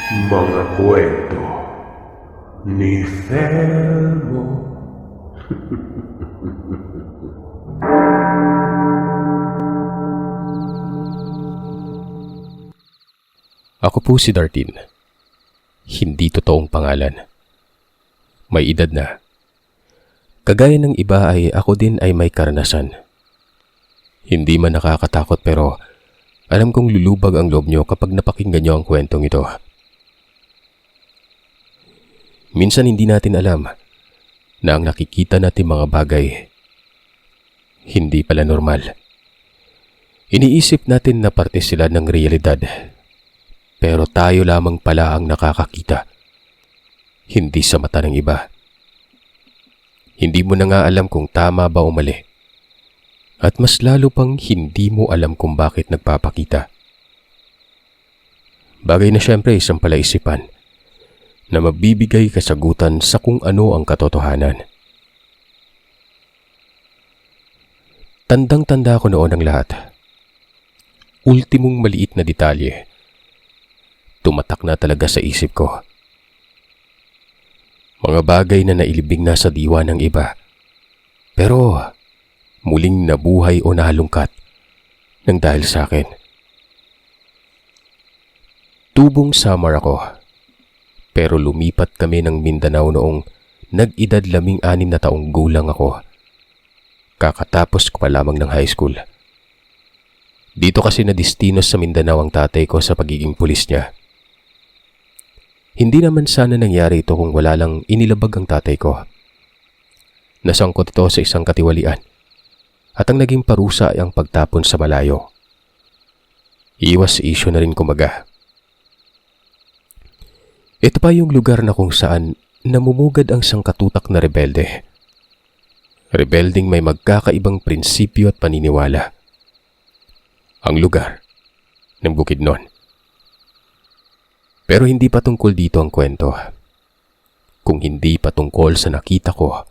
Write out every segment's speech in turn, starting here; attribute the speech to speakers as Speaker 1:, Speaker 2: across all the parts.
Speaker 1: Mga kwento ni Felmo.
Speaker 2: Ako po si Dartin. Hindi totoong pangalan. May edad na. Kagaya ng iba ay ako din ay may karanasan. Hindi man nakakatakot pero alam kong lulubag ang loob nyo kapag napakinggan nyo ang kwentong ito. Minsan hindi natin alam na ang nakikita natin mga bagay hindi pala normal. Iniisip natin na parte sila ng realidad. Pero tayo lamang pala ang nakakakita. Hindi sa mata ng iba. Hindi mo na nga alam kung tama ba o mali. At mas lalo pang hindi mo alam kung bakit nagpapakita. Bagay na siyempre isang palaisipan na magbibigay kasagutan sa kung ano ang katotohanan. Tandang-tanda ko noon ang lahat. Ultimong maliit na detalye. Tumatak na talaga sa isip ko. Mga bagay na nailibing na sa diwa ng iba. Pero muling nabuhay o nahalungkat nang dahil sa akin. Tubong summer ako. Pero lumipat kami ng Mindanao noong nag-edad 16 na taong gulang ako. Kakatapos ko pa lamang ng high school. Dito kasi nadistino sa Mindanao ang tatay ko sa pagiging pulis niya. Hindi naman sana nangyari ito kung wala lang inilabag ang tatay ko. Nasangkot ito sa isang katiwalian at ang naging parusa ay ang pagtapon sa malayo. Iwas issue na rin kumaga. Ito pa yung lugar na kung saan namumugad ang sangkatutak na rebelde. Rebelding may magkakaibang prinsipyo at paniniwala. Ang lugar ng Bukidnon. Pero hindi pa tungkol dito ang kwento. Kung hindi pa tungkol sa nakita ko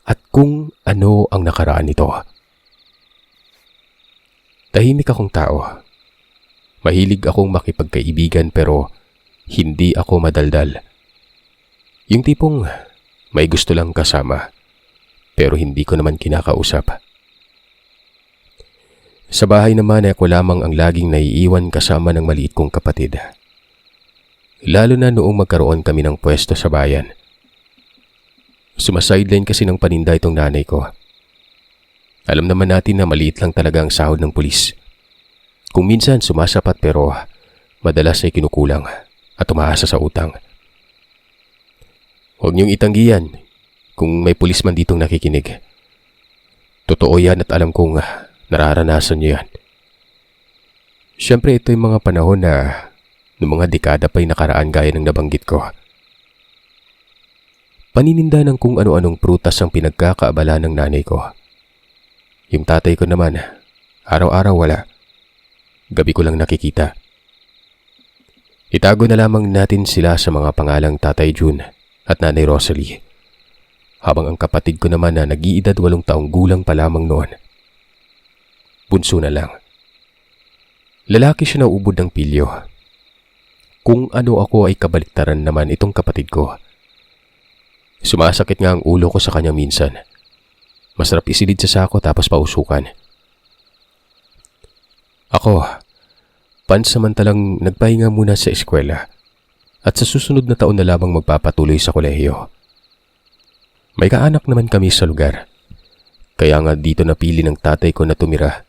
Speaker 2: at kung ano ang nakaraan nito. Tahimik akong tao. Mahilig akong makipagkaibigan pero hindi ako madaldal. Yung tipong may gusto lang kasama pero hindi ko naman kinakausap. Sa bahay naman ay ako lamang ang laging naiiwan kasama ng maliit kong kapatid. Lalo na noong magkaroon kami ng pwesto sa bayan. Sumasideline kasi ng paninda itong nanay ko. Alam naman natin na maliit lang talaga ang sahod ng pulis. Kung minsan sumasapat pero madalas ay kinukulang at umaasa sa utang. Huwag niyong itanggi yan kung may pulis man ditong nakikinig. Totoo yan at alam kong nararanasan niyo yan. Siyempre ito yung mga panahon na noong mga dekada pa'y nakaraan gaya ng nabanggit ko. Panininda ng kung ano-anong prutas ang pinagkakaabala ng nanay ko. Yung tatay ko naman, araw-araw wala. Gabi ko lang nakikita. Itago na lamang natin sila sa mga pangalang Tatay June at Nanay Rosalie. Habang ang kapatid ko naman na nag-iedad 8 taong gulang pa lamang noon. Bunso na lang. Lalaki siya na ubod ng pilyo. Kung ano ako ay kabaliktaran naman itong kapatid ko. Sumasakit nga ang ulo ko sa kanya minsan. Masarap isilid sa sako tapos pausukan. Ako, pansamantalang nagpahinga muna sa eskwela at sa susunod na taon na lamang magpapatuloy sa kolehiyo. May kaanak naman kami sa lugar. Kaya nga dito napili ng tatay ko na tumira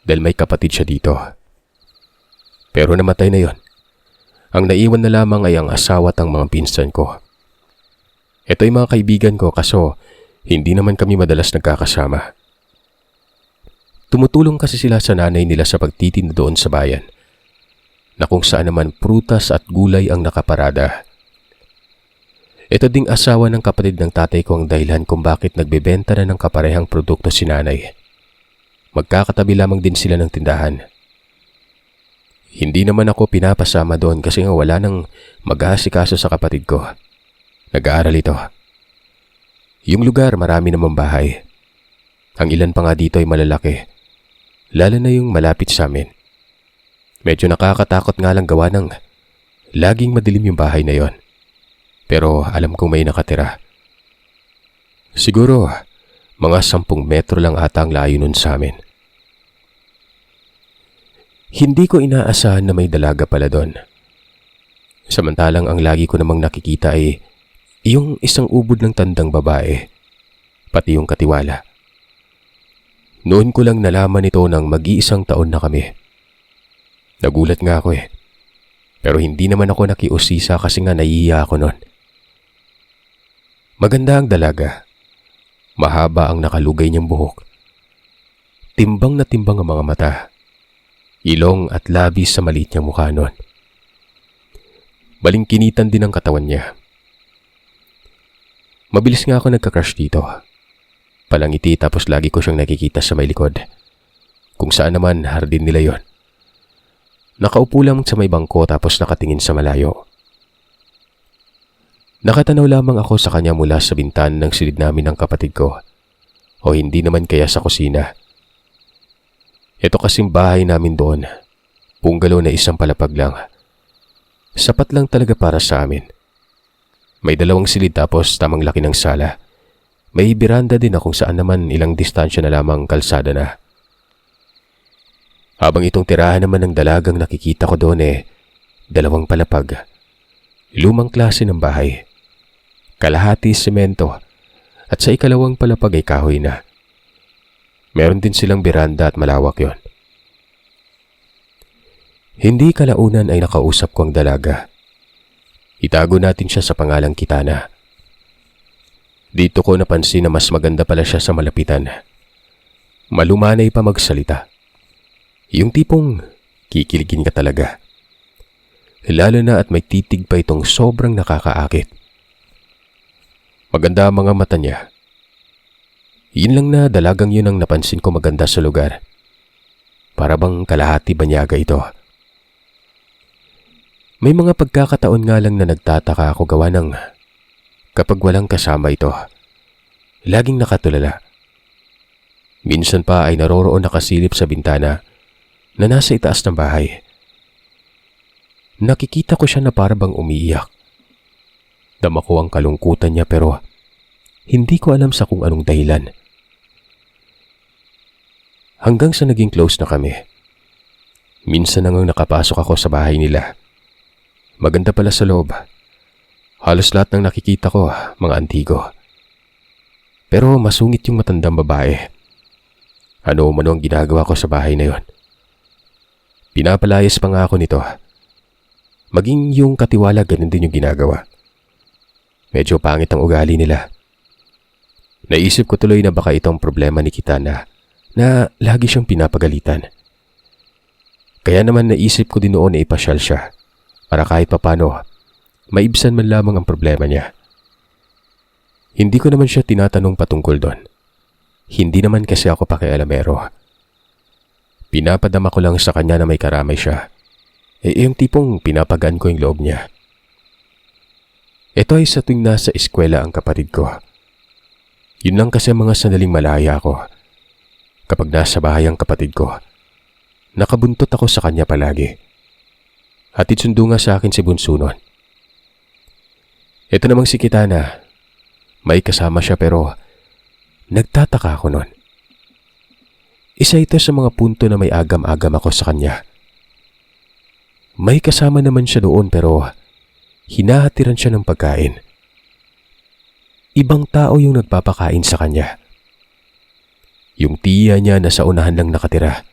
Speaker 2: dahil may kapatid siya dito. Pero namatay na yon. Ang naiwan na lamang ay ang asawa at ang mga pinsan ko. Ito ay mga kaibigan ko kaso hindi naman kami madalas nagkakasama. Tumutulong kasi sila sa nanay nila sa pagtitinda doon sa bayan, na kung saan naman prutas at gulay ang nakaparada. Ito ding asawa ng kapatid ng tatay ko ang dahilan kung bakit nagbebenta na ng kaparehang produkto si nanay. Magkakatabi lamang din sila ng tindahan. Hindi naman ako pinapasama doon kasi nga wala nang mag-aasikaso sa kapatid ko. Nag-aaral ito. Yung lugar marami namang bahay. Ang ilan pa nga dito ay malalaki. Lalo na yung malapit sa amin. Medyo nakakatakot nga lang gawa ng Laging madilim yung bahay na yon. Pero alam kong may nakatira. Siguro, mga 10 metro lang ata ang layo nun sa amin. Hindi ko inaasahan na may dalaga pala doon. Samantalang ang lagi ko namang nakikita ay yung isang ubod ng tandang babae, pati yung katiwala. Noon ko lang nalaman ito nang mag-iisang taon na kami. Nagulat nga ako eh. Pero hindi naman ako nakiusisa kasi nga nahihiya ako noon. Maganda ang dalaga. Mahaba ang nakalugay niyang buhok. Timbang na timbang ang mga mata. Ilong at labis sa maliit niyang mukha noon. Balingkinitan din ang katawan niya. Mabilis nga ako nagka-crush dito. Palangiti tapos lagi ko siyang nakikita sa may likod. Kung saan naman hardin nila yon. Nakaupo lang sa may bangko tapos nakatingin sa malayo. Nakatanaw lamang ako sa kanya mula sa bintan ng silid namin ng kapatid ko. O hindi naman kaya sa kusina. Ito kasing bahay namin doon. Bungalow na isang palapag lang. Sapat lang talaga para sa amin. May 2 silid tapos tamang laki ng sala. May biranda din na kung saan naman ilang distansya na lamang kalsada na. Habang itong tirahan naman ng dalagang nakikita ko doon 2 palapag. Lumang klase ng bahay. Kalahati semento at sa ikalawang palapag ay kahoy na. Meron din silang biranda at malawak yon. Hindi kalaunan ay nakausap ko ang dalaga. Itago natin siya sa pangalang Kitana. Dito ko napansin na mas maganda pala siya sa malapitan. Malumanay pa magsalita. Yung tipong kikiligin ka talaga. Lalo na at may titig pa itong sobrang nakakaakit. Maganda ang mga mata niya. Yun lang na dalagang yun ang napansin ko maganda sa lugar. Para bang kalahati banyaga ito. May mga pagkakataon nga lang na nagtataka ako gawa ng kapag walang kasama ito. Laging nakatulala. Minsan pa ay naroroon nakasilip sa bintana na nasa itaas ng bahay. Nakikita ko siya na parabang umiiyak. Dama ko ang kalungkutan niya pero hindi ko alam sa kung anong dahilan. Hanggang sa naging close na kami. Minsan nang nakapasok ako sa bahay nila. Maganda pala sa loob. Halos lahat ng nakikita ko, mga antigo. Pero masungit yung matandang babae. Ano ang ginagawa ko sa bahay na yon. Pinapalayas pa nga ako nito. Maging yung katiwala ganun din yung ginagawa. Medyo pangit ang ugali nila. Naisip ko tuloy na baka itong problema ni Kitana na lagi siyang pinapagalitan. Kaya naman naisip ko din noon na ipasyal siya para kahit papano maibsan man lamang ang problema niya. Hindi ko naman siya tinatanong patungkol doon. Hindi naman kasi ako pakialamero. Pinapadama ko lang sa kanya na may karamay siya. Yung tipong pinapagaan ko yung loob niya. Ito ay sa tuwing nasa eskwela ang kapatid ko. Yun lang kasi mga sandaling malaya ako. Kapag nasa bahay ang kapatid ko, nakabuntot ako sa kanya palagi. Hatid sundo nga sa akin si Bunso nun. Ito namang si Kitana. May kasama siya pero nagtataka ako nun. Isa ito sa mga punto na may agam-agam ako sa kanya. May kasama naman siya doon pero hinahatiran siya ng pagkain. Ibang tao yung nagpapakain sa kanya. Yung tiya niya na sa unahan lang nakatira.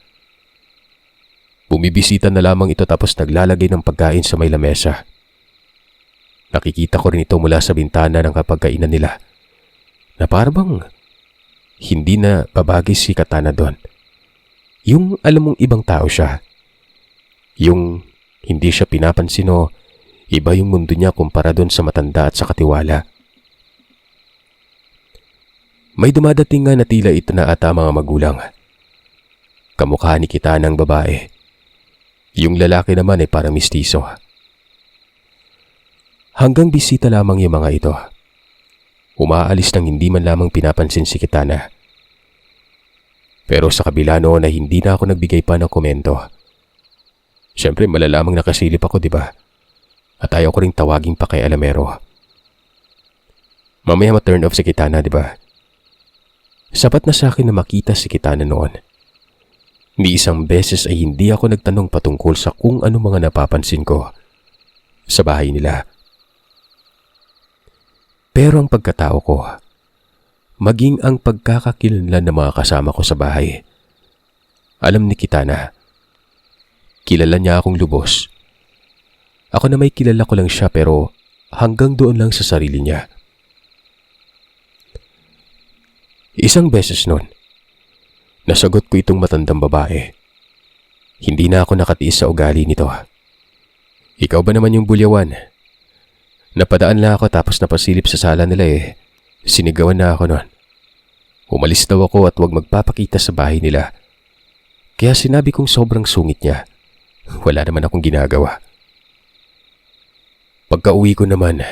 Speaker 2: Bumibisita na lamang ito tapos naglalagay ng pagkain sa may lamesa. Nakikita ko rin ito mula sa bintana ng kapagkainan nila. Na parang hindi na babagay si Kitana doon. Yung alam mong ibang tao siya. Yung hindi siya pinapansin o iba yung mundo niya kumpara doon sa matanda at sa katiwala. May dumadating nga na tila ito na ata mga magulang. Kamukha ni Kitana ng babae. Yung lalaki naman ay parang mistiso. Hanggang bisita lamang yung mga ito. Umaalis nang hindi man lamang pinapansin si Kitana. Pero sa kabila noon ay hindi na ako nagbigay pa ng komento. Siyempre malalamang nakasilip ako, di ba? At ayaw ko ring tawaging pa kay Alamero. Mamaya ma-turn off si Kitana, di ba? Sapat na sa akin na makita si Kitana noon. Ni isang beses ay hindi ako nagtanong patungkol sa kung ano mga napapansin ko sa bahay nila. Pero ang pagkatao ko, maging ang pagkakakilanlan ng mga kasama ko sa bahay, alam ni Kitana. Kilala niya akong lubos. Ako na may kilala ko lang siya pero hanggang doon lang sa sarili niya. Isang beses noon, nasagot ko itong matandang babae. Hindi na ako nakatiis sa ugali nito. Ikaw ba naman yung bulyawan? Napadaan lang ako tapos napasilip sa sala nila eh. Sinigawan na ako noon. Umalis daw ako at huwag magpapakita sa bahay nila. Kaya sinabi kong sobrang sungit niya. Wala naman akong ginagawa. Pagka-uwi ko naman,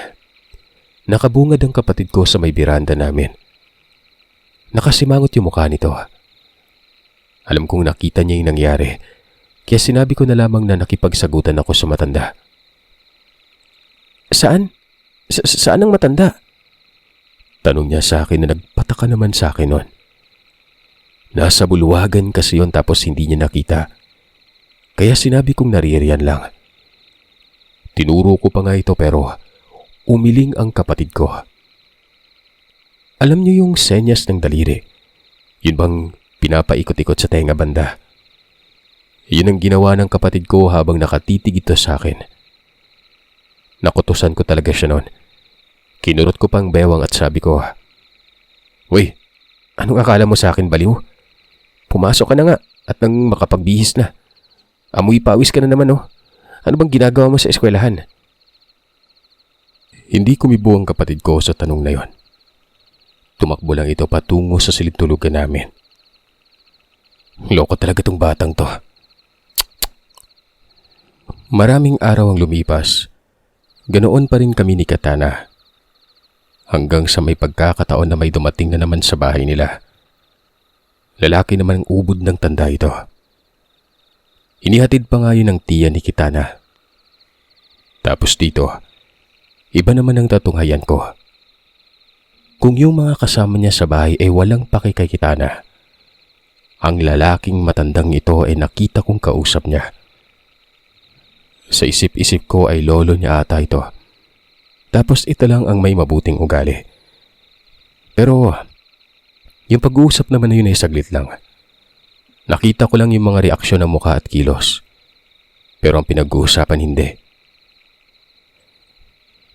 Speaker 2: nakabungad ang kapatid ko sa may biranda namin. Nakasimangot yung mukha nito. Alam kong nakita niya yung nangyari, kaya sinabi ko na lamang na nakipagsagutan ako sa matanda. Saan? Saan ang matanda? Tanong niya sa akin na nagpataka naman sa akin noon. Nasa bulwagan kasi yon tapos hindi niya nakita. Kaya sinabi kong naririyan lang. Tinuro ko pa nga ito pero umiling ang kapatid ko. Alam niyo yung senyas ng daliri? Yun bang pinapaikot-ikot sa tenga banda? Yun ang ginawa ng kapatid ko habang nakatitig ito sa akin. Nakutusan ko talaga siya noon. Kinurot ko pang bewang at sabi ko, "Uy, anong akala mo sa akin, baliw? Pumasok ka na nga at nang makapagbihis na. Amoy pawis ka na naman oh. Ano bang ginagawa mo sa eskwelahan?" Hindi kumibo ang kapatid ko sa tanong na yon. Tumakbo lang ito patungo sa silid-tulugan namin. Loko talaga tong batang to. Maraming araw ang lumipas. Ganoon pa rin kami ni Kitana. Hanggang sa may pagkakataon na may dumating na naman sa bahay nila. Lalaki naman ang ubod ng tanda ito. Inihatid pa nga yun ng tiya ni Kitana. Tapos dito, iba naman ang tatunghayan ko. Kung yung mga kasama niya sa bahay ay walang paki kay Kitana, ang lalaking matandang ito ay nakita kong kausap niya. Sa isip-isip ko ay lolo niya ata ito. Tapos ito lang ang may mabuting ugali. Pero yung pag-uusap naman na yun ay saglit lang. Nakita ko lang yung mga reaksyon ng mukha at kilos. Pero ang pinag-uusapan hindi.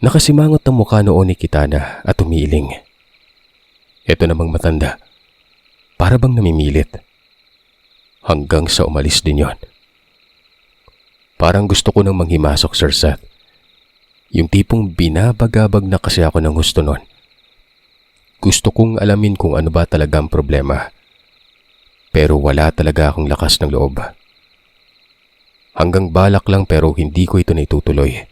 Speaker 2: Nakasimangot ang mukha noon ni Kitana at umiiling. Ito namang matanda. Para bang namimilit. Hanggang sa umalis din yon. Parang gusto ko nang manghimasok, Sir Seth. Yung tipong binabagabag na kasi ako ng gusto nun. Gusto kong alamin kung ano ba talaga ang problema. Pero wala talaga akong lakas ng loob. Hanggang balak lang pero hindi ko ito naitutuloy.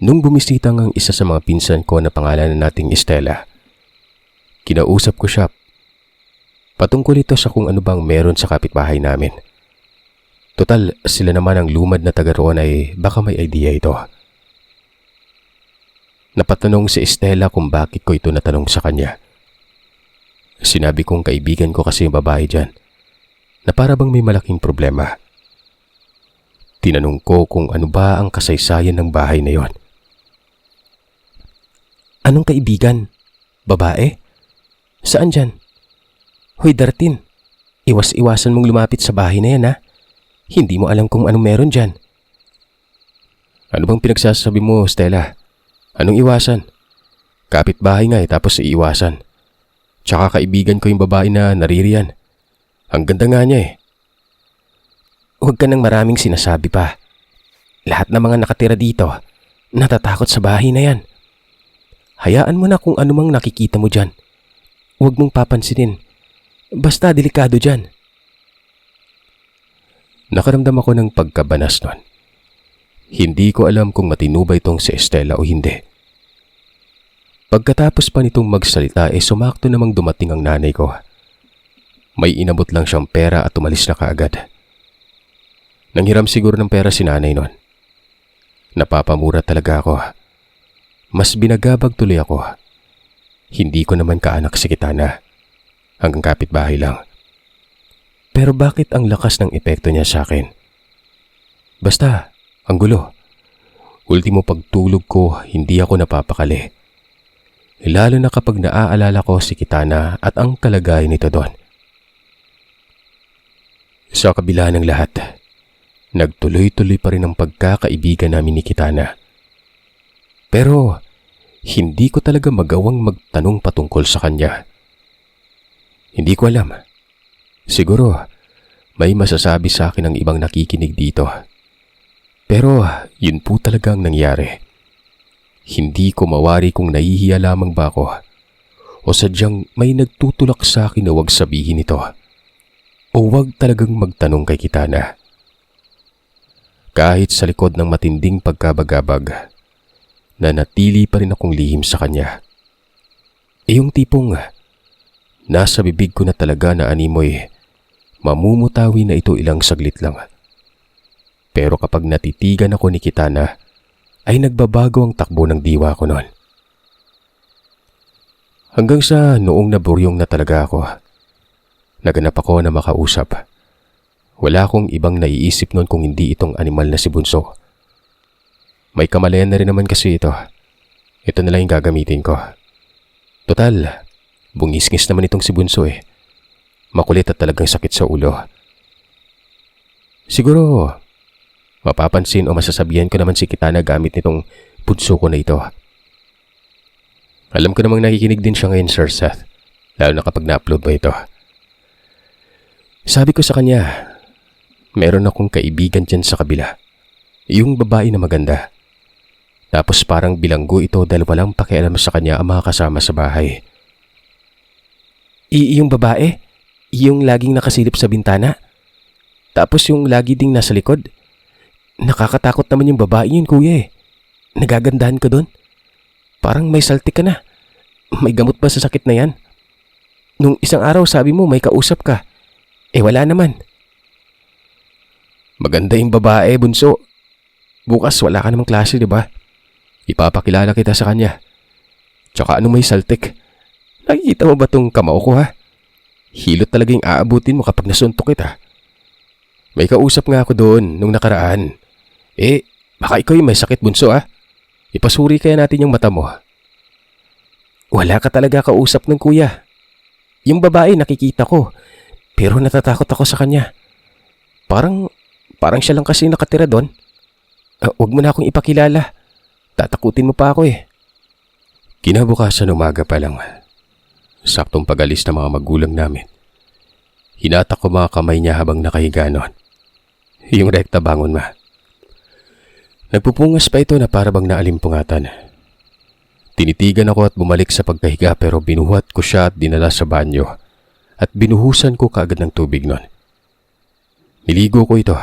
Speaker 2: Nung bumisita ang isa sa mga pinsan ko na pangalanan nating Estela, kinausap ko siya. Patungkol ito sa kung ano bang meron sa kapitbahay namin. Total, sila naman ang lumad na taga roon ay baka may idea ito. Napatanong si Estela kung bakit ko ito natanong sa kanya. Sinabi kong kaibigan ko kasi yung babae dyan, na para bang may malaking problema. Tinanong ko kung ano ba ang kasaysayan ng bahay na yon. Anong kaibigan? Babae? Saan dyan? Hoy Dartin, iwas-iwasan mong lumapit sa bahay na yan ha. Hindi mo alam kung anong meron dyan. Ano bang pinagsasabi mo, Stella? Anong iwasan? Kapitbahay nga tapos iiwasan. Tsaka kaibigan ko yung babae na naririyan. Ang ganda nga niya eh. Huwag ka nang maraming sinasabi pa. Lahat ng mga nakatira dito, natatakot sa bahay na yan. Hayaan mo na kung anumang nakikita mo dyan. Huwag mong papansinin. Basta delikado dyan. Nakaramdam ako ng pagkabanas nun. Hindi ko alam kung matinubay itong si Estela o hindi. Pagkatapos pa nitong magsalita sumakto namang dumating ang nanay ko. May inabot lang siyang pera at umalis na kaagad. Nanghiram siguro ng pera si nanay nun. Napapamura talaga ako. Mas binagabag tuloy ako. Hindi ko naman kaanak si Kitana. Hanggang kapitbahay lang. Pero bakit ang lakas ng epekto niya sa akin? Basta, ang gulo. Ultimo pagtulog ko, hindi ako napapakali. Lalo na kapag naaalala ko si Kitana at ang kalagayan nito doon. Sa kabila ng lahat, nagtuloy-tuloy pa rin ang pagkakaibigan namin ni Kitana. Pero, hindi ko talaga magawang magtanong patungkol sa kanya. Hindi ko alam. Siguro, may masasabi sa akin ang ibang nakikinig dito. Pero, yun po talaga ang nangyari. Hindi ko mawari kung nahihiya lamang ba ako o sadyang may nagtutulak sa akin na huwag sabihin ito o huwag talagang magtanong kay Kitana. Kahit sa likod ng matinding pagkabagabag, nanatili pa rin akong lihim sa kanya. Yung tipong nasa bibig ko na talaga na animoy, mamumutawi na ito ilang saglit lang. Pero kapag natitigan ako ni Kitana, ay nagbabago ang takbo ng diwa ko noon. Hanggang sa noong naburyong na talaga ako, naganap ako na makausap. Wala akong ibang naiisip noon kung hindi itong animal na si Bunso. May kamalayan na rin naman kasi ito. Ito na lang yung gagamitin ko. Total, bungis-ngis naman itong si Bunso eh. Makulit at talagang sakit sa ulo. Siguro, mapapansin o masasabihan ko naman si Kitana gamit nitong Bunso ko na ito. Alam ko namang nakikinig din siya ngayon, Sir Seth. Lalo na kapag na-upload ba ito. Sabi ko sa kanya, meron akong kaibigan dyan sa kabila. Yung babae na maganda. Tapos parang bilanggo ito dahil walang pakialam sa kanya ang mga kasama sa bahay. Yung babae? Yung laging nakasilip sa bintana? Tapos yung lagi ding nasa likod? Nakakatakot naman yung babae yun, kuya eh. Nagagandahan ka doon? Parang may saltik ka na. May gamot ba sa sakit na yan? Nung isang araw sabi mo may kausap ka. Eh wala naman. Maganda yung babae, Bunso. Bukas wala ka namang klase, di ba? Ipapakilala kita sa kanya. Tsaka ano may saltik? Nakikita mo ba tong kamao ko ha? Hilot talaga yung aabutin mo kapag nasuntok kita. May kausap nga ako doon nung nakaraan. Eh, baka ikaw yung may sakit, Bunso ha? Ipasuri kaya natin yung mata mo. Wala ka talaga kausap ng kuya. Yung babae nakikita ko, pero natatakot ako sa kanya. Parang siya lang kasi nakatira doon. Huwag mo na akong ipakilala. Tatakutin mo pa ako eh. Kinabukasan umaga pa lang. Saktong pag-alis ng mga magulang namin. Hinatak ko mga kamay niya habang nakahiga noon. Yung rekta bangon ma. Nagpupungas pa ito na para bang naalimpungatan. Tinitigan ako at bumalik sa pagkahiga pero binuhat ko siya at dinala sa banyo at binuhusan ko kaagad ng tubig noon. Niligo ko ito.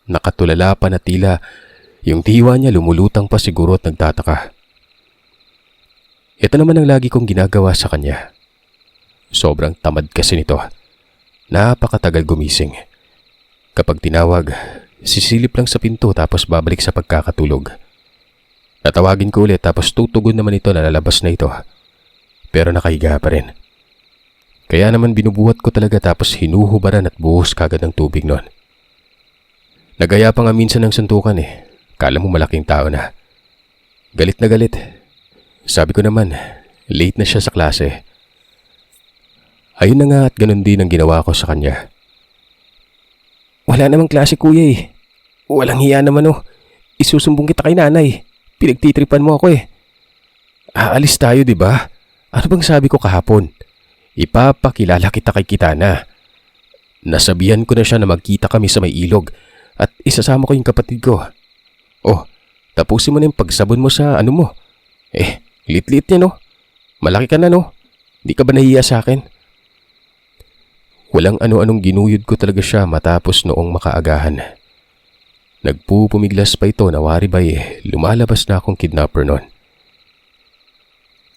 Speaker 2: Nakatulala pa na tila yung diwa niya lumulutang pa siguro at nagtataka. Ito naman ang lagi kong ginagawa sa kanya. Sobrang tamad kasi nito. Napakatagal gumising. Kapag tinawag, sisilip lang sa pinto tapos babalik sa pagkakatulog. Tatawagin ko ulit tapos tutugon naman ito na lalabas na ito. Pero nakahiga pa rin. Kaya naman binubuhat ko talaga tapos hinuhubaran at buhos kagad ng tubig noon. Nagaya pa nga minsan ng suntukan eh. Kala mo malaking tao na. Galit na galit. Sabi ko naman, late na siya sa klase. Ayun na nga at ganun din ang ginawa ko sa kanya. Wala namang klase kuya eh. Walang hiya naman oh. Isusumbong kita kay nanay. Pinagtitripan mo ako eh. Aalis tayo di ba? Ano bang sabi ko kahapon? Ipapakilala kita kay Kitana. Nasabihan ko na siya na magkita kami sa may ilog at isasama ko yung kapatid ko. Oh, tapusin mo na yung pagsabon mo sa ano mo. Eh, lit-lit niya no? Malaki ka na no? Di ka ba nahiya sa akin? Walang ano-anong ginuyod ko talaga siya matapos noong makaagahan. Nagpupumiglas pa ito na waribay lumalabas na akong kidnapper noon.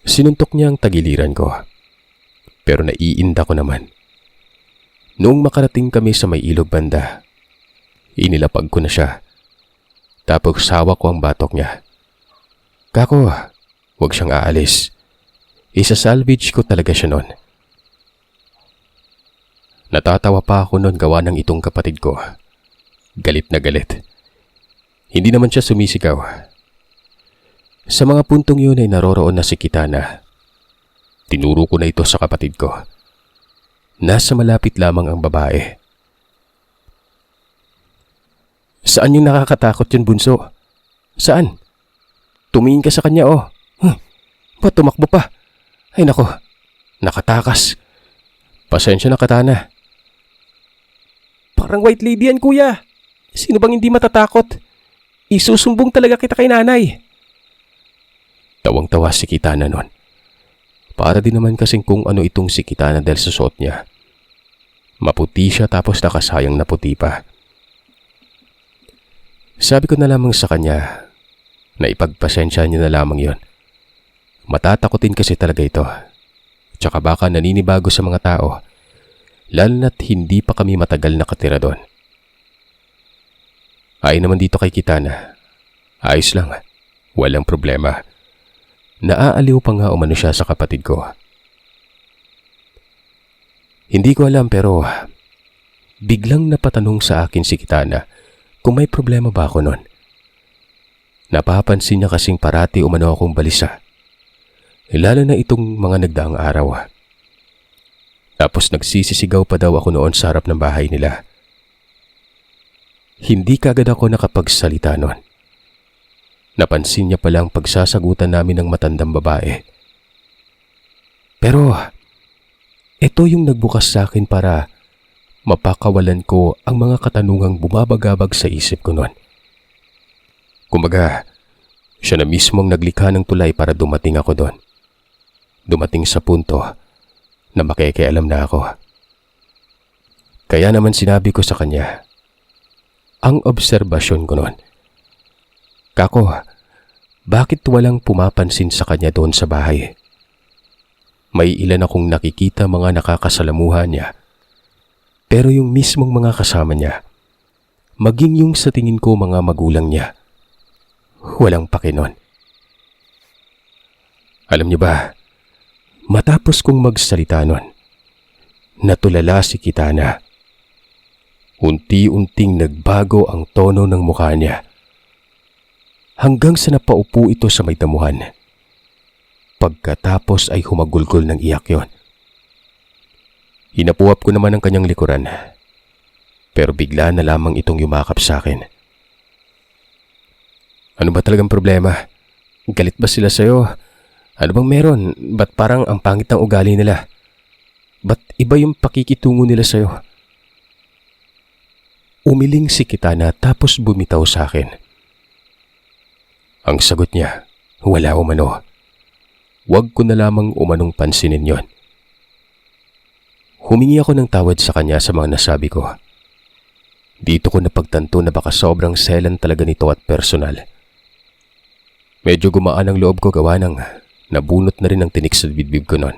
Speaker 2: Sinuntok niya ang tagiliran ko. Pero naiinda ko naman. Noong makarating kami sa may ilog banda, inilapag ko na siya. Tapos hawak ko ang batok niya. Kako, huwag siyang aalis. Isa-salvage ko talaga siya noon. Natatawa pa ako noon gawa ng itong kapatid ko. Galit na galit. Hindi naman siya sumisigaw. Sa mga puntong yun ay naroroon na si Kitana. Tinuro ko na ito sa kapatid ko. Nasa malapit lamang ang babae. Saan yung nakakatakot yun, bunso? Saan? Tumingin ka sa kanya, oh. Ba't tumakbo pa? Ay nako, nakatakas. Pasensya na, Katana. Parang white lady yan, kuya. Sino bang hindi matatakot? Isusumbong talaga kita kay nanay. Tawang-tawa si Kitana nun. Para din naman kasing kung ano itong si Kitana dahil sa suot niya. Maputi siya tapos nakasayang na puti pa. Sabi ko na lamang sa kanya na ipagpasensya niya na lamang yon. Matatakotin kasi talaga ito. Tsaka baka naninibago sa mga tao, lalo na't hindi pa kami matagal nakatira doon. Ay naman dito kay Kitana. Ayos lang, walang problema. Naaaliw pa nga umano siya sa kapatid ko. Hindi ko alam pero biglang napatanong sa akin si Kitana kung may problema ba ako noon. Napapansin niya kasing parati umano akong balisa. Lalo na itong mga nagdaang araw. Tapos nagsisisigaw pa daw ako noon sa harap ng bahay nila. Hindi kagad ako nakapagsalita noon. Napansin niya palang pagsasagutan namin ng matandang babae. Pero ito yung nagbukas sa akin para mapakawalan ko ang mga katanungang bumabagabag sa isip ko noon. Kumbaga, siya na mismong naglikha ng tulay para dumating ako doon. Dumating sa punto na makikialam na ako. Kaya naman sinabi ko sa kanya ang obserbasyon ko noon. Kako, bakit walang pumapansin sa kanya doon sa bahay? May ilan akong nakikita mga nakakasalamuhan niya. Pero yung mismong mga kasama niya, maging yung sa tingin ko mga magulang niya, walang paki nun. Alam niyo ba, matapos kong magsalita nun, natulala si Kitana. Unti-unting nagbago ang tono ng mukha niya. Hanggang sa napaupo ito sa may damuhan. Pagkatapos ay humagulgol ng iyak yon. Hinapuap ko naman ang kanyang likuran. Pero bigla na lamang itong yumakap sa akin. Ano ba talagang problema? Galit ba sila sa'yo? Ano bang meron? Ba't parang ang pangit ng ugali nila? Ba't iba yung pakikitungo nila sa'yo? Umiling si Kitana tapos bumitaw sa akin. Ang sagot niya, wala umano. Huwag ko na lamang umanong pansinin yon. Humingi ako ng tawad sa kanya sa mga nasabi ko. Dito ko napagtanto na baka sobrang selan talaga nito at personal. Medyo gumaan ang loob ko gawa ng nabunot na rin ang tinik sa bibig ko noon.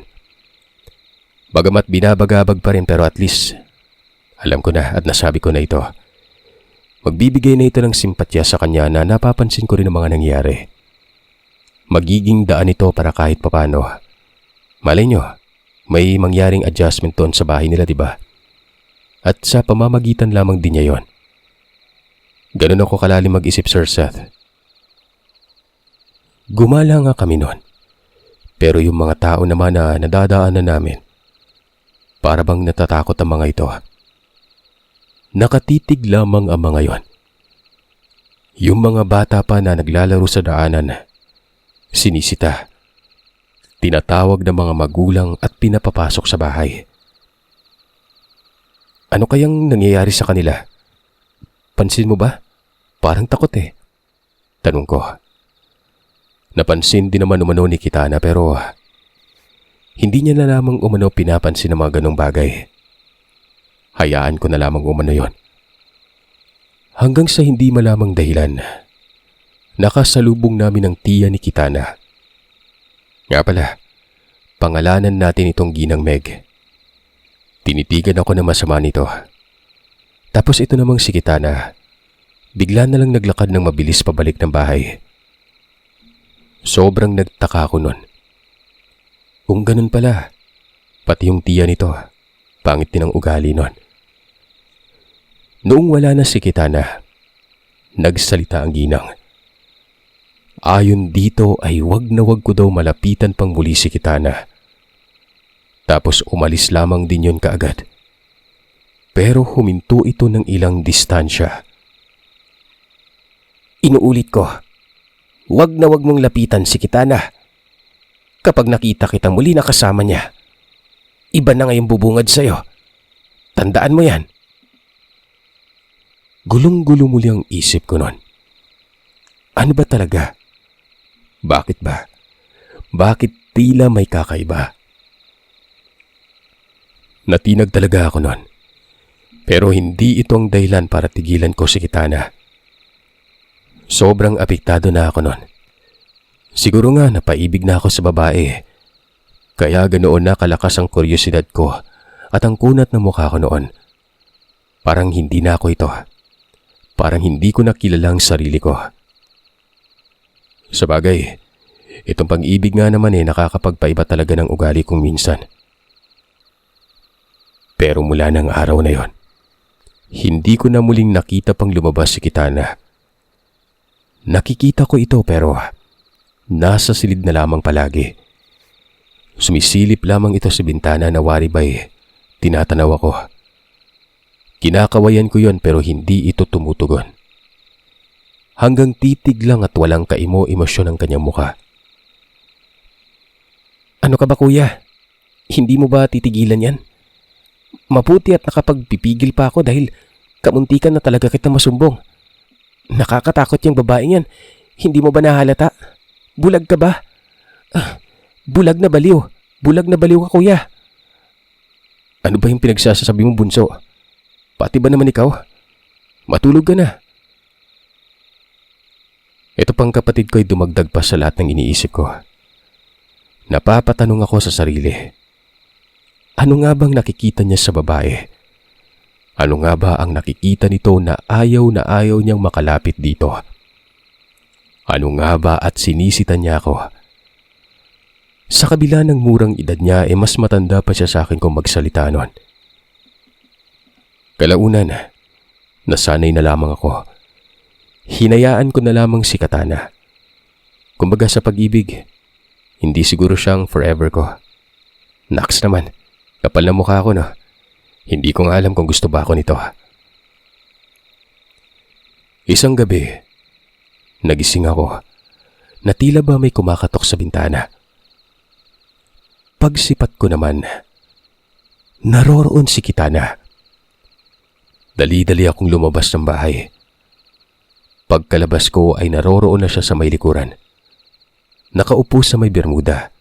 Speaker 2: Bagamat binabagabag pa rin pero at least alam ko na at nasabi ko na ito. Magbibigay na ito ng simpatya sa kanya na napapansin ko rin ang mga nangyari. Magiging daan ito para kahit papano. Malay nyo, may mangyaring adjustment doon sa bahay nila, diba? At sa pamamagitan lamang din niya yon. Ganun ako kalalim mag-isip, Sir Seth. Gumala nga kami noon. Pero yung mga tao naman na nadadaanan namin, para bang natatakot ang mga ito. Nakatitig lamang ang mga yon. Yung mga bata pa na naglalaro sa daanan, sinisita, tinatawag ng mga magulang at pinapapasok sa bahay. Ano kayang nangyayari sa kanila? Pansin mo ba? Parang takot eh. Tanong ko. Napansin din naman umano ni Kitana pero hindi niya na lamang umano pinapansin ang mga ganong bagay. Hayaan ko na lamang umano yon. Hanggang sa hindi malamang dahilan, nakasalubong namin ang tiya ni Kitana. Nga pala, pangalanan natin itong Ginang Meg. Tinitigan ako ng masama nito. Tapos ito namang si Kitana, bigla na lang naglakad ng mabilis pabalik ng bahay. Sobrang nagtaka ako nun. Kung ganun pala, pati yung tiya nito, pangit din ang ugali nun. Noong wala na si Kitana, nagsalita ang ginang. Ayon dito ay wag na wag ko daw malapitan pang muli si Kitana. Tapos umalis lamang din yon kaagad. Pero huminto ito ng ilang distansya. Inuulit ko, wag na wag mong lapitan si Kitana. Kapag nakita kita muli na kasama niya, iba na ngayong bubungad sa'yo. Tandaan mo yan. Gulong-gulo muli ang isip ko nun. Ano ba talaga? Bakit ba? Bakit tila may kakaiba? Natinag talaga ako nun. Pero hindi ito ang dahilan para tigilan ko si Kitana. Sobrang apektado na ako nun. Siguro nga napaibig na ako sa babae. Kaya ganoon na kalakas ang kuryosidad ko at ang kunat ng mukha ko noon. Parang hindi na ako ito. Parang hindi ko nakilala ang sarili ko. Sabagay, itong pag-ibig nga naman nakakapagpaiba talaga ng ugali kong minsan. Pero mula ng araw na yon, hindi ko na muling nakita pang lumabas si Kitana. Nakikita ko ito pero nasa silid na lamang palagi. Sumisilip lamang ito sa bintana na waribay tinatanaw ako. Kinakawayan ko yon pero hindi ito tumutugon. Hanggang titig lang at walang kaimo-emosyon ang kanyang mukha. Ano ka ba kuya? Hindi mo ba titigilan yan? Mabuti at nakapagpipigil pa ako dahil kamuntikan na talaga kita masumbong. Nakakatakot yung babaeng yan. Hindi mo ba nahalata? Bulag ka ba? Bulag na baliw. Bulag na baliw ka kuya. Ano ba yung pinagsasasabi mong bunso? Pati ba naman ikaw? Matulog ka na. Ito pang kapatid ko ay dumagdag pa sa lahat ng iniisip ko. Napapatanong ako sa sarili. Ano nga bang nakikita niya sa babae? Ano nga ba ang nakikita nito na ayaw niyang makalapit dito? Ano nga ba at sinisita niya ako? Sa kabila ng murang edad niya mas matanda pa siya sa akin kung magsalita nun. Kalaunan, nasanay na lamang ako. Hinayaan ko na lamang si Kitana. Kumbaga sa pag-ibig, hindi siguro siyang forever ko. Naks naman, kapal na mukha ko no. Hindi ko nga alam kung gusto ba ako nito. Isang gabi, nagising ako na tila ba may kumakatok sa bintana. Pagsipat ko naman, naroroon si Kitana. Dali-dali akong lumabas ng bahay. Pagkalabas ko ay naroroon na siya sa may likuran. Nakaupo sa may bermuda.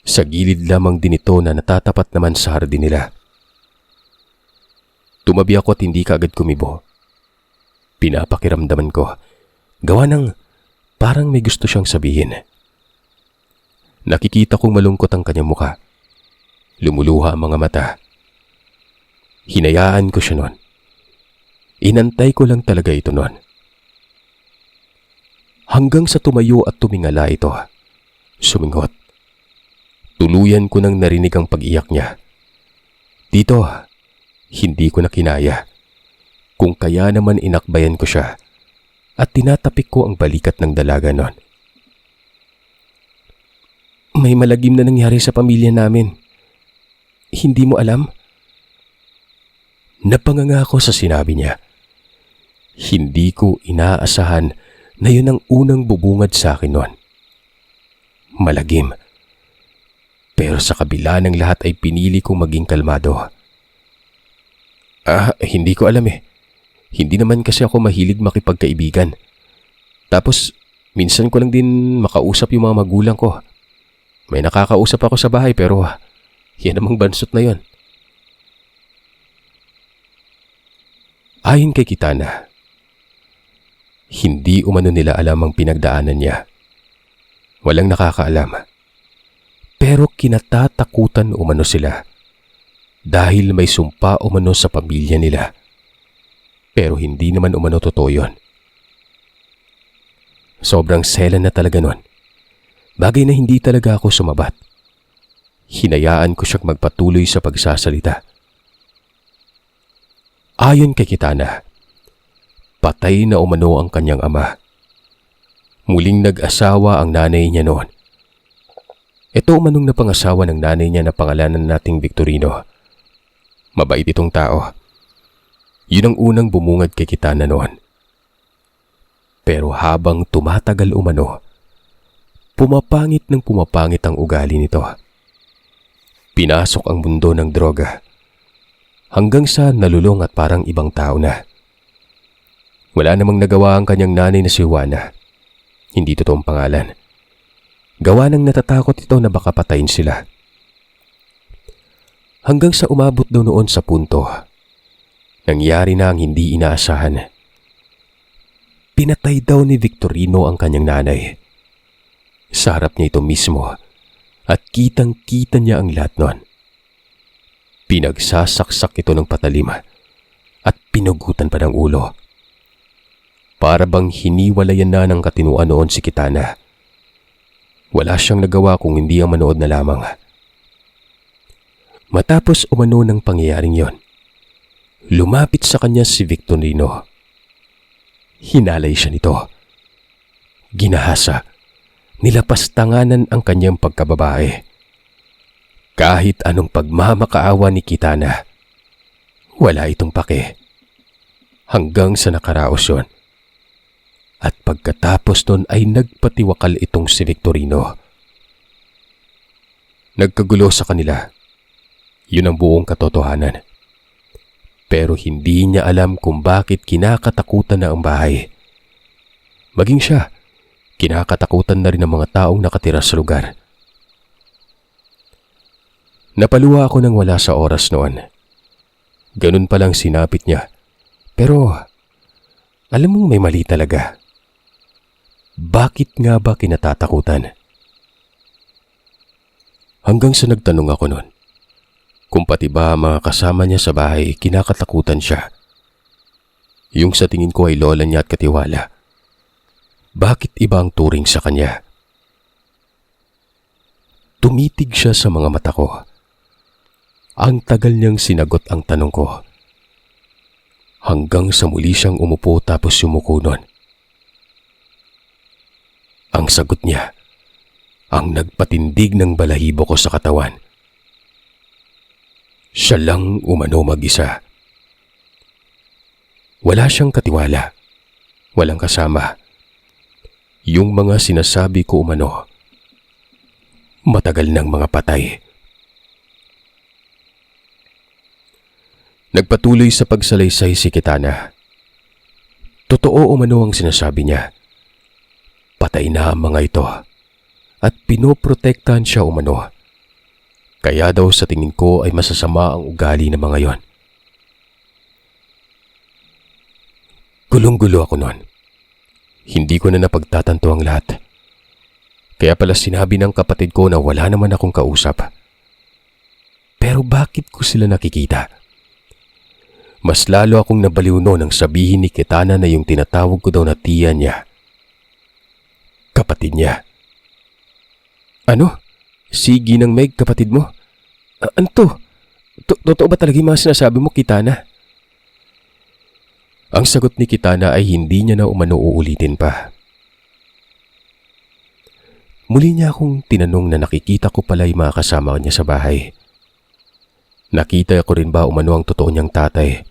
Speaker 2: Sa gilid lamang din ito na natatapat naman sa hardin nila. Tumabi ako at hindi kaagad kumibo. Pinapakiramdaman ko. Gawa ng parang may gusto siyang sabihin. Nakikita kong malungkot ang kanyang mukha. Lumuluha ang mga mata. Hinayaan ko siya noon. Inantay ko lang talaga ito noon. Hanggang sa tumayo at tumingala ito. Sumingot. Tuluyan ko nang narinig ang pag-iyak niya. Dito, hindi ko na kinaya. Kung kaya naman inakbayan ko siya at tinatapik ko ang balikat ng dalaga noon. May malagim na nangyari sa pamilya namin. Hindi mo alam? Napanganga ako sa sinabi niya. Hindi ko inaasahan na yun ang unang bubungad sa akin noon. Malagim. Pero sa kabila ng lahat ay pinili kong maging kalmado. Hindi ko alam eh. Hindi naman kasi ako mahilig makipagkaibigan. Tapos, minsan ko lang din makausap yung mga magulang ko. May nakakausap ako sa bahay pero yan namang bansot na yon. Ayon kay Kitana, hindi umano nila alam ang pinagdaanan niya. Walang nakakaalam. Pero kinatatakutan umano sila dahil may sumpa umano sa pamilya nila. Pero hindi naman umano totoo yun. Sobrang selan na talaga nun. Bagay na hindi talaga ako sumabat. Hinayaan ko siyang magpatuloy sa pagsasalita. Ayon kay Kitana, patay na umano ang kanyang ama. Muling nag-asawa ang nanay niya noon. Ito umanong napangasawa ng nanay niya na pangalanan nating Victorino. Mabait itong tao. Yun ang unang bumungad kay Kitana noon. Pero habang tumatagal umano, pumapangit ang ugali nito. Pinasok ang mundo ng droga. Hanggang sa nalulong at parang ibang tao na. Wala namang nagawa ang kanyang nanay na si Juana. Hindi totoong pangalan. Gawa ng natatakot ito na baka patayin sila. Hanggang sa umabot daw noon sa punto, nangyari na ang hindi inaasahan. Pinatay daw ni Victorino ang kanyang nanay. Sa harap niya ito mismo at kitang-kita niya ang lahat nun. Pinagsasaksak ito ng patalim at pinugutan pa ng ulo. Para bang hiniwalayan na ng katinuan noon si Kitana. Wala siyang nagawa kung hindi ang manood na lamang. Matapos umano ng pangyayaring yon, lumapit sa kanya si Victorino. Hinalay siya nito. Ginahasa, nilapastanganan ang kanyang pagkababae. Kahit anong pagmamakaawa ni Kitana, wala itong pake. Hanggang sa nakaraos yun. At pagkatapos nun ay nagpatiwakal itong si Victorino. Nagkagulo sa kanila. Yun ang buong katotohanan. Pero hindi niya alam kung bakit kinakatakutan na ang bahay. Maging siya, kinakatakutan na rin ang mga taong nakatira sa lugar. Napaluwa ako nang wala sa oras noon. Ganun palang sinapit niya. Pero, alam mong may mali talaga. Bakit nga ba kinatatakutan? Hanggang sa nagtanong ako noon, kung pati ba mga kasama niya sa bahay kinakatakutan siya. Yung sa tingin ko ay lola niya at katiwala. Bakit iba ang turing sa kanya? Tumitig siya sa mga mata ko. Ang tagal niyang sinagot ang tanong ko. Hanggang sa muli siyang umupo tapos yumuko nun. Ang sagot niya, ang nagpatindig ng balahibo ko sa katawan. Siya lang umano mag-isa. Wala siyang katiwala. Walang kasama. Yung mga sinasabi ko umano, matagal ng mga patay. Nagpatuloy sa pagsalaysay si Kitana. Totoo umano ang sinasabi niya. Patay na ang mga ito at pinoprotektahan siya umano. Kaya daw sa tingin ko ay masasama ang ugali ng mga yon. Gulong-gulo ako noon. Hindi ko na napagtatanto ang lahat. Kaya pala sinabi ng kapatid ko na wala naman akong kausap. Pero bakit ko sila nakikita? Mas lalo akong nabaliw noon nang sabihin ni Kitana na yung tinatawag ko daw na tiya niya. Kapatid niya. Ano? Si Ginang Meg, kapatid mo? Ano to? Totoo ba talaga yung mga sinasabi mo, Kitana? Ang sagot ni Kitana ay hindi niya na umano uulitin pa. Muli niya akong tinanong na nakikita ko pala yung mga kasama niya sa bahay. Nakita ko rin ba umano ang totoo niyang tatay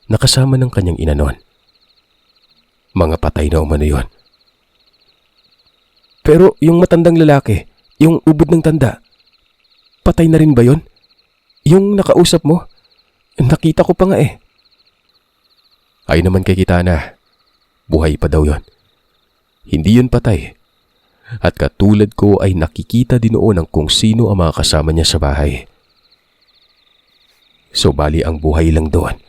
Speaker 2: na kasama ng kanyang ina noon? Mga patay na umano yon. Pero yung matandang lalaki, yung ubod ng tanda, patay na rin ba yon? Yung nakausap mo? Nakita ko pa nga eh. Ay naman kay Kitana, buhay pa daw yon. Hindi yun patay. At katulad ko ay nakikita din noon ang kung sino ang mga kasama niya sa bahay. So bali ang buhay lang doon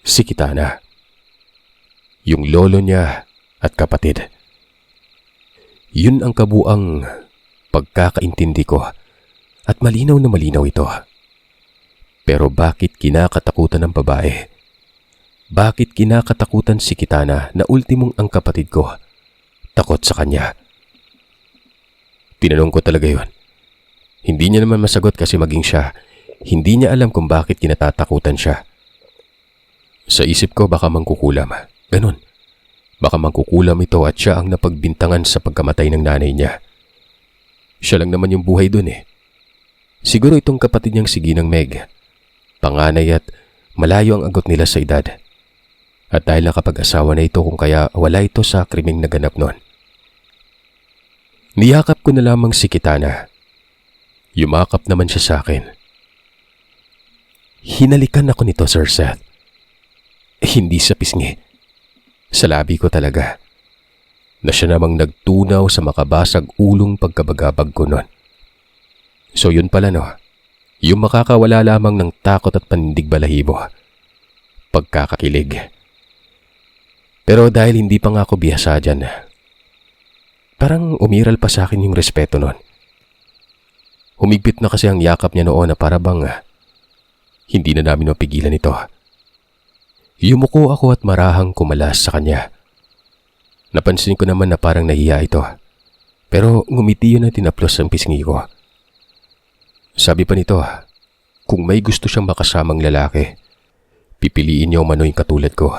Speaker 2: si Kitana, yung lolo niya at kapatid. Yun ang kabuang pagkakaintindi ko at malinaw na malinaw ito. Pero bakit kinakatakutan ng babae? bakit kinakatakutan si Kitana na ultimong ang kapatid ko takot sa kanya. Tinanong ko talaga yon. Hindi niya naman masagot kasi maging siya, hindi niya alam kung bakit kinatatakutan siya. Sa isip ko baka mangkukulam. Ganun. Baka mangkukulam ito at siya ang napagbintangan sa pagkamatay ng nanay niya. Siya lang naman yung buhay dun eh. Siguro itong kapatid niyang si Ginang Meg. Panganay at malayo ang agot nila sa edad. At dahil nakapag-asawa na ito kung kaya wala ito sa krimeng naganap noon. Niyakap ko na lamang si Kitana. Yumakap naman siya sa akin. Hinalikan ako nito, Sir Seth. Hindi sa pisngi. Sa labi ko talaga. Na siya namang nagtunaw sa makabasag ulong pagkabagabag ko noon. So yun pala no. Yung makakawala lamang ng takot at panindig balahibo. Pagkakakilig. Pero dahil hindi pa nga ako bihasa dyan, parang umiral pa sa akin yung respeto noon. Humigpit na kasi ang yakap niya noon na para bang hindi na namin mapigilan ito. Yumuko ako at marahang kumalas sa kanya. Napansin ko naman na parang nahiya ito. Pero ngumiti yun at tinaplos ang pisngi ko. Sabi pa nito, kung may gusto siyang makasamang lalaki, pipiliin niya umano yung katulad ko.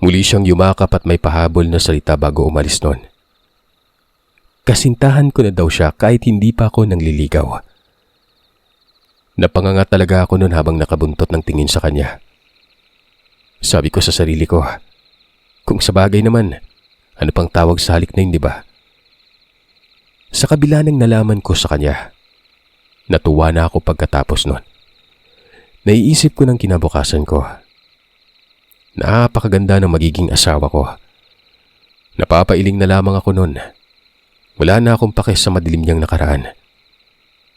Speaker 2: Muli siyang yumakap at may pahabol na salita bago umalis noon. Kasintahan ko na daw siya kahit hindi pa ako nangliligaw. Napanganga talaga ako noon habang nakabuntot ng tingin sa kanya. Sabi ko sa sarili ko, kung sa bagay naman, ano pang tawag sa halik na yun, di ba? Sa kabila ng nalaman ko sa kanya, natuwa na ako pagkatapos noon. Naiisip ko ng kinabukasan ko. Napakaganda ng magiging asawa ko. Napapailing na lamang ako noon. Wala na akong pake sa madilim niyang nakaraan.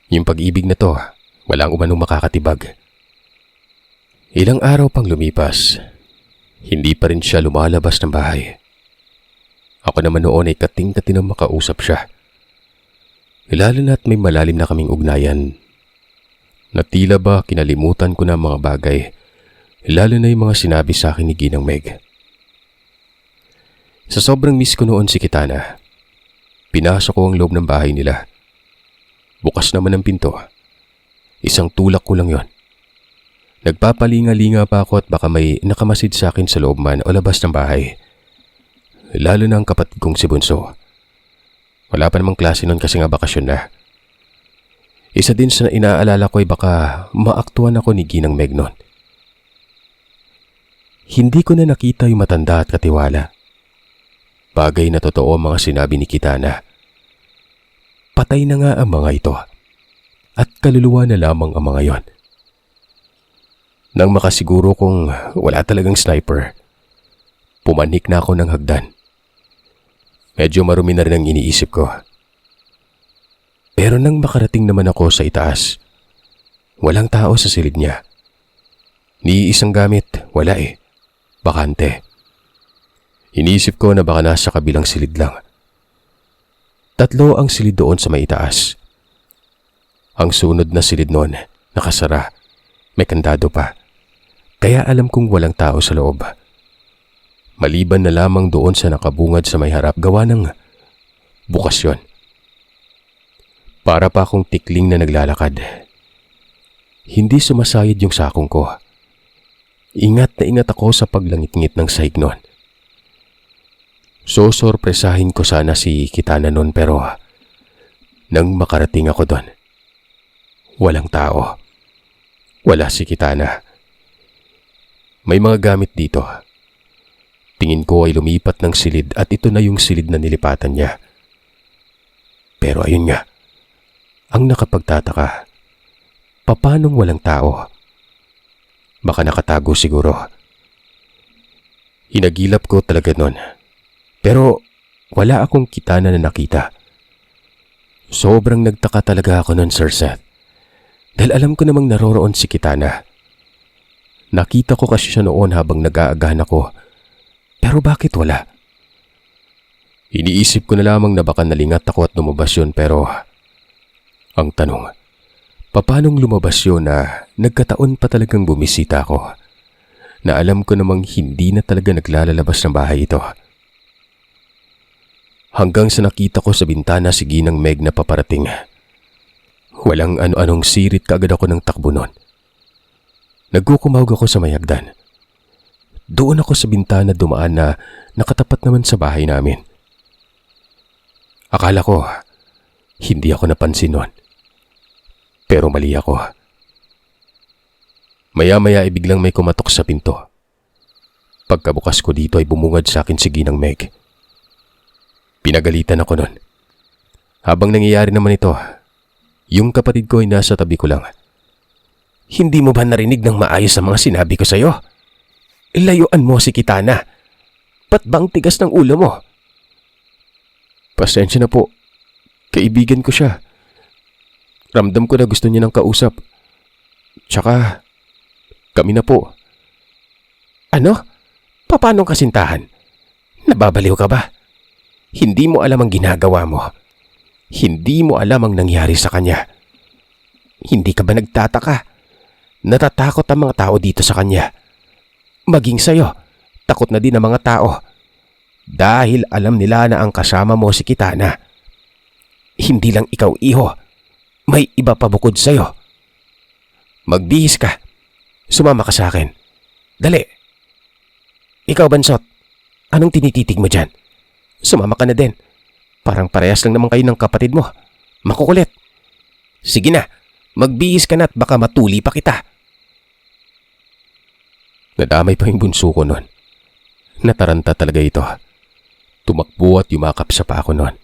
Speaker 2: Yung pag-ibig na to, walang umanong makakatibag. Ilang araw pang lumipas, hindi pa rin siya lumalabas ng bahay. Ako naman noon ay kating-kati nang makausap siya. Lalo na't may malalim na kaming ugnayan. Na tila ba kinalimutan ko na mga bagay, lalo na yung mga sinabi sa akin ni Ginang Meg. Sa sobrang miss ko noon si Kitana, pinasok ko ang loob ng bahay nila. Bukas naman ang pinto. Isang tulak ko lang yon. Nagpapalinga-linga pa ako at baka may nakamasid sa akin sa loob man o labas ng bahay. Lalo na ang kapatid kong si Bunso. Wala pa namang klase nun kasi nga bakasyon na. Isa din sa inaalala ko ay baka maaktuhan ako ni Ginang Meg nun. Hindi ko na nakita yung matanda at katiwala. Bagay na totoo ang mga sinabi ni Kitana. Patay na nga ang mga ito. At kaluluwa na lamang ang mga yon. Nang makasiguro kong wala talagang sniper, pumanik na ako ng hagdan. Medyo marumi na rin ang iniisip ko. Pero nang makarating naman ako sa itaas, walang tao sa silid niya. Ni isang gamit, wala eh. Bakante. Iniisip ko na baka nasa kabilang silid lang. 3 ang silid doon sa may itaas. Ang sunod na silid noon, nakasara. May kandado pa. Kaya alam kong walang tao sa loob. Maliban na lamang doon sa nakabungad sa may harap gawa ng bukas yon. Para pa akong tikling na naglalakad. Hindi sumasayad yung sakong ko. Ingat na ingat ako sa paglangit-ngit ng sahig noon. So sorpresahin ko sana si Kitana noon pero nang makarating ako doon, walang tao. Wala si Kitana. May mga gamit dito. Tingin ko ay lumipat ng silid at ito na yung silid na nilipatan niya. Pero ayun nga, ang nakapagtataka, papanong walang tao? Baka nakatago siguro. Hinagilap ko talaga nun. Pero wala akong Kitana na nakita. Sobrang nagtaka talaga ako nun, Sir Seth. Dahil alam ko namang naroroon si Kitana. Nakita ko kasi siya noon habang nag-aagahan ako. Pero bakit wala? Iniisip ko na lamang na baka nalingat ako at lumabas yun pero ang tanong, paanong lumabas yun na nagkataon pa talagang bumisita ako? na alam ko namang hindi na talaga naglalabas ng bahay ito. Hanggang sa nakita ko sa bintana si Ginang Meg na paparating. Walang ano-anong sirit kaagad ako ng takbo nun. Nagkukumawag ako sa may hagdan. Doon ako sa bintana dumaan na nakatapat naman sa bahay namin. Akala ko, hindi ako napansin nun. Pero mali ako. Maya-maya ay biglang may kumatok sa pinto. Pagkabukas ko dito ay bumungad sa akin si Ginang Meg. Pinagalitan ako nun. Habang nangyayari naman ito, yung kapatid ko ay nasa tabi ko lang. Hindi mo ba narinig ng maayos ang mga sinabi ko sa'yo? Ilayuan mo si Kitana. Ba't bang tigas ng ulo mo? Pasensya na po. Kaibigan ko siya. Ramdam ko na gusto niya ng kausap. Tsaka, kami na po. Ano? Paano kasintahan? Nababaliw ka ba? Hindi mo alam ang ginagawa mo. Hindi mo alam ang nangyari sa kanya. Hindi ka ba nagtataka? Natatakot ang mga tao dito sa kanya. Maging sa'yo, takot na din ang mga tao. Dahil alam nila na ang kasama mo si Kitana. Hindi lang ikaw, iho. May iba pa bukod sa'yo. Magbihis ka. Sumama ka sa akin. Dali. Ikaw, Bansot. Anong tinititig mo dyan? Sumama ka na din. Parang parehas lang naman kayo ng kapatid mo. Makukulit. Sige na. Magbihis ka na at baka matuli pa kita. Nadamay pa yung bunso ko nun. Nataranta talaga ito. Tumakbo at yumakap sa paa ko nun.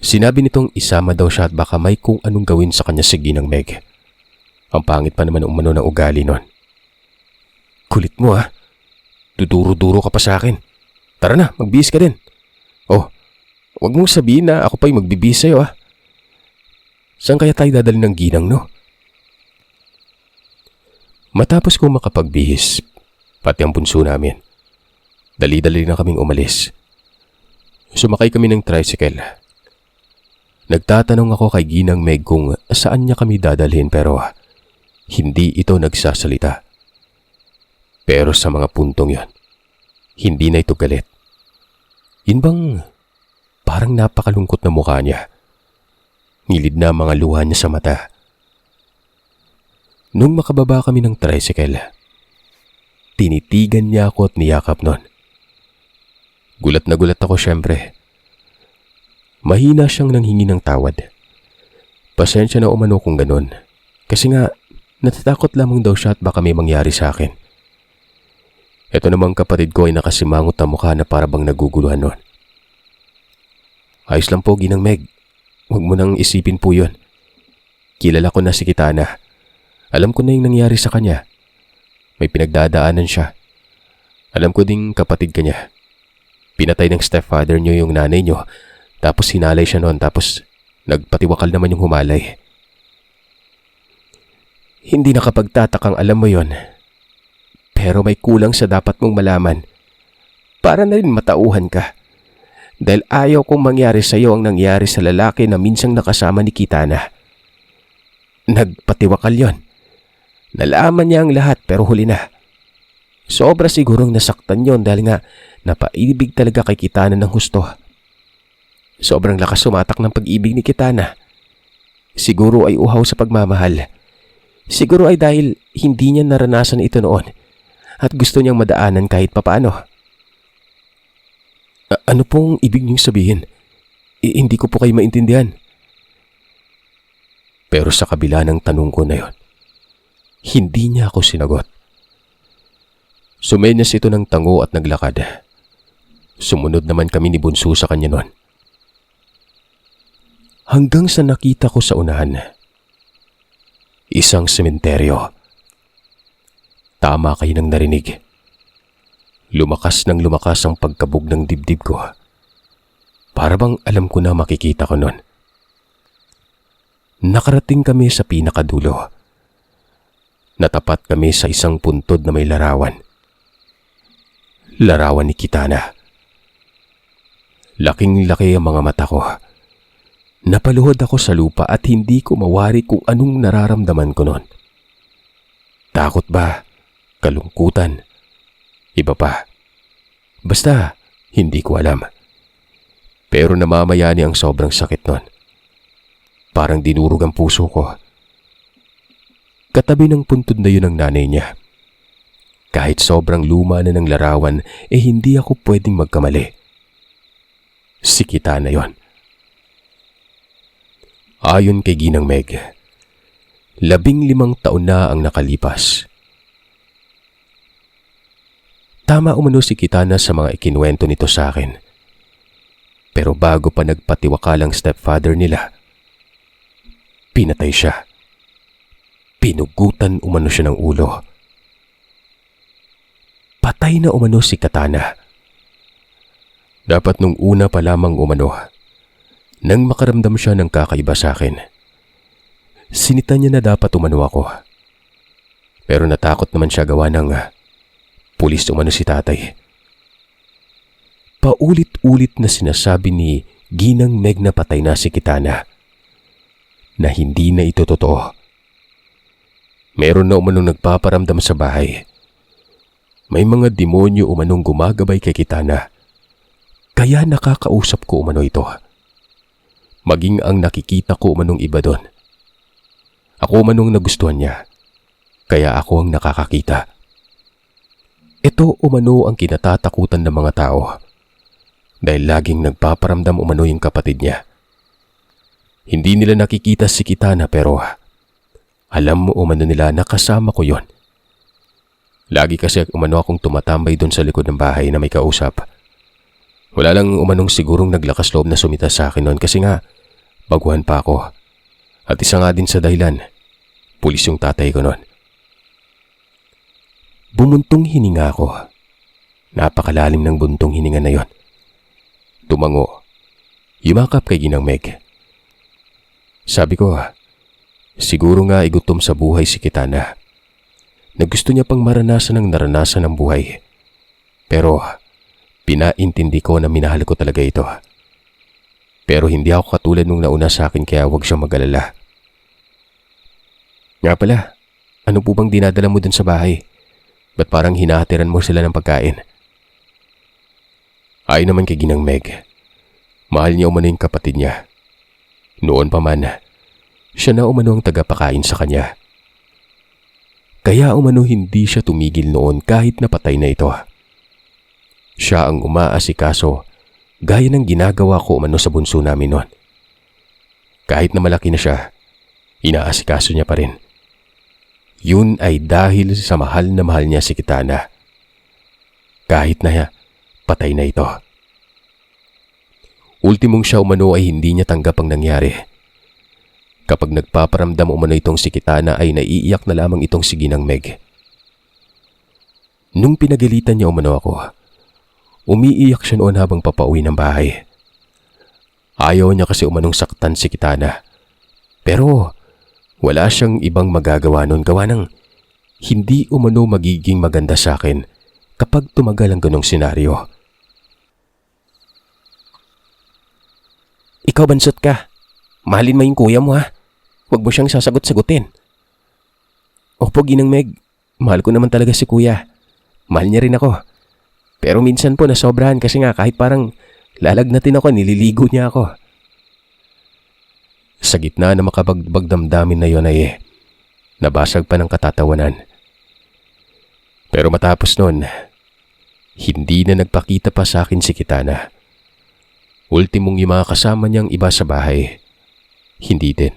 Speaker 2: Sinabi nitong isama daw siya at baka may kung anong gawin sa kanya si Ginang Meg. Ang pangit pa naman umano ng ugali nun. Kulit mo ha. Duduro-duro ka pa sa akin. Tara na, magbihis ka din. Oh, huwag mong sabihin na ako pa'y magbibihis sa'yo ha. Saan kaya tayo dadalhin ng ginang no? Matapos kong makapagbihis, pati ang bunso namin, dali-dali na kaming umalis. Sumakay kami ng tricycle. Nagtatanong ako kay Ginang Meg kung saan niya kami dadalhin pero hindi ito nagsasalita. Pero sa mga puntong yon, hindi na ito galit. Yun bang parang napakalungkot na mukha niya. Nilid na mga luha niya sa mata. Nung makababa kami ng tricycle, tinitigan niya ako at niyakap nun. Gulat na gulat ako syempre. Mahina siyang nanghingi ng tawad. Pasensya na umano kung ganun. Kasi nga, natatakot lamang daw siya at baka may mangyari sa akin. Ito namang kapatid ko ay nakasimangot na mukha na para bang naguguluhan nun. Ayos lang po, Ginang Meg. Huwag mo nang isipin po yun. Kilala ko na si Kitana. Alam ko na yung nangyari sa kanya. May pinagdadaanan siya. Alam ko ding kapatid ka niya. Pinatay ng stepfather niyo yung nanay niyo. Tapos hinalay siya noon. Tapos nagpatiwakal naman yung humalay. Hindi nakapagtatakang alam mo yon. Pero may kulang sa dapat mong malaman. Para na rin matauhan ka. Dahil ayaw kong mangyari sa iyo ang nangyari sa lalaki na minsang nakasama ni Kitana. Nagpatiwakal yon. Nalaman niya ang lahat pero huli na. Sobra sigurong nasaktan yon dahil nga napaibig talaga kay Kitana ng husto. Sobrang lakas sumatak ng pag-ibig ni Kitana. Siguro ay uhaw sa pagmamahal. Siguro ay dahil hindi niya naranasan ito noon at gusto niyang madaanan kahit papaano. Ano pong ibig niyong sabihin? Hindi ko po kayo maintindihan. Pero sa kabila ng tanong ko na yon, hindi niya ako sinagot. Sumenyas ito ng tango at naglakad. Sumunod naman kami ni Bunso sa kanya noon. Hanggang sa nakita ko sa unahan, isang sementeryo. Tama kayo ng narinig. Lumakas ng lumakas ang pagkabog ng dibdib ko. Para bang alam ko na makikita ko noon. Nakarating kami sa pinakadulo. Natapat kami sa isang puntod na may larawan. Larawan ni Kitana. Laking-laki ang mga mata ko. Napaluhod ako sa lupa at hindi ko mawari kung anong nararamdaman ko noon. Takot ba? kalungkutan, iba pa. Basta, hindi ko alam. Pero namamayani ang sobrang sakit nun. Parang dinurog ang puso ko. Katabi ng puntod na yun ang nanay niya. Kahit sobrang luma na ng larawan, hindi ako pwedeng magkamali. Si Kitana yon. Ayon kay Ginang Meg, 15 taon na ang nakalipas. Tama umano si Kitana sa mga ikinuwento nito sa akin. Pero bago pa nagpatiwakalang stepfather nila, pinatay siya. Pinugutan umano siya ng ulo. Patay na umano si Kitana. Dapat nung una pa lamang umano, nang makaramdam siya ng kakaiba sa akin, sinita niya na dapat umano ako. Pero natakot naman siya gawa ng pulis umano si tatay. Paulit-ulit na sinasabi ni Ginang Meg na patay na si Kitana, na hindi na ito totoo. Meron na umanong nagpaparamdam sa bahay. May mga demonyo umanong gumagabay kay Kitana, kaya nakakausap ko umano ito. Maging ang nakikita ko umanong iba doon. Ako umanong nagustuhan niya, kaya ako ang nakakakita. Ito umano ang kinatatakutan ng mga tao, dahil laging nagpaparamdam umano yung kapatid niya. Hindi nila nakikita si Kitana pero alam mo umano nila na kasama ko yon. Lagi kasi umano akong tumatambay doon sa likod ng bahay na may kausap. Wala lang umanong sigurong naglakas loob na sumita sa akin noon kasi nga baguhan pa ako. At isa nga din sa dahilan, pulis yung tatay ko noon. Bumuntong hininga ako. Napakalalim ng buntong hininga na yon. Tumango. Yumakap kay Ginang Meg. Sabi ko, siguro nga igutom sa buhay si Kitana, na gusto niya pang maranasan ang naranasan ng buhay. Pero pinaintindi ko na minahal ko talaga ito. Pero hindi ako katulad nung nauna sa akin kaya huwag siyang mag-alala. Nga pala, ano po bang dinadala mo dun sa bahay? Ba't parang hinahatiran mo sila ng pagkain? Ay naman kay Ginang Meg, mahal niya umano yung kapatid niya. Noon pa man, siya na umano ang tagapakain sa kanya. Kaya umano hindi siya tumigil noon kahit napatay na ito. Siya ang umaasikaso gaya ng ginagawa ko umano sa bunso namin noon. Kahit na malaki na siya, inaasikaso niya pa rin. Yun ay dahil sa mahal na mahal niya si Kitana. Kahit na patay na ito. Ultimong siya umano ay hindi niya tanggap ang nangyari. Kapag nagpaparamdam umano itong si Kitana ay naiiyak na lamang itong si Ginang Meg. Nung pinagalitan niya umano ako, umiiyak siya noon habang papauwi ng bahay. Ayaw niya kasi umanong saktan si Kitana. Pero wala siyang ibang magagawa noon gawa ng hindi umano magiging maganda sa akin kapag tumagal ang ganong senaryo. Ikaw bansot ka. Mahalin mo yung kuya mo ha. Huwag mo siyang sasagot-sagutin. Opo Ginang Meg, mahal ko naman talaga si kuya. Mahal niya rin ako. Pero minsan po nasobrahan kasi nga kahit parang lalagnatin ako, nililigo niya ako. Sa gitna na makabagbag damdamin na yon ay nabasag pa ng katatawanan. Pero matapos nun, hindi na nagpakita pa sa akin si Kitana. Ultimong yung mga kasama niyang iba sa bahay, hindi din.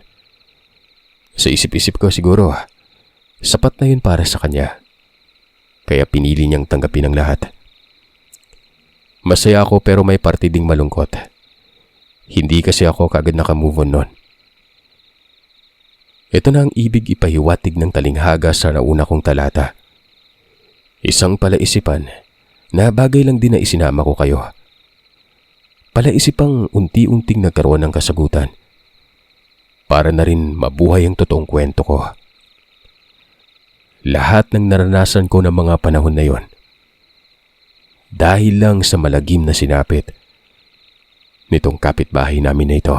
Speaker 2: Sa isip-isip ko siguro, sapat na yun para sa kanya. Kaya pinili niyang tanggapin ang lahat. Masaya ako pero may parte ding malungkot. Hindi kasi ako kaagad nakamove on nun. Ito na ang ibig ipahiwatig ng talinghaga sa nauna kong talata. Isang palaisipan na bagay lang din na isinama ko kayo. Palaisipang unti-unting nagkaroon ng kasagutan. Para na rin mabuhay ang totoong kwento ko. Lahat ng naranasan ko ng mga panahon na yon, dahil lang sa malagim na sinapit nitong kapitbahay namin na ito.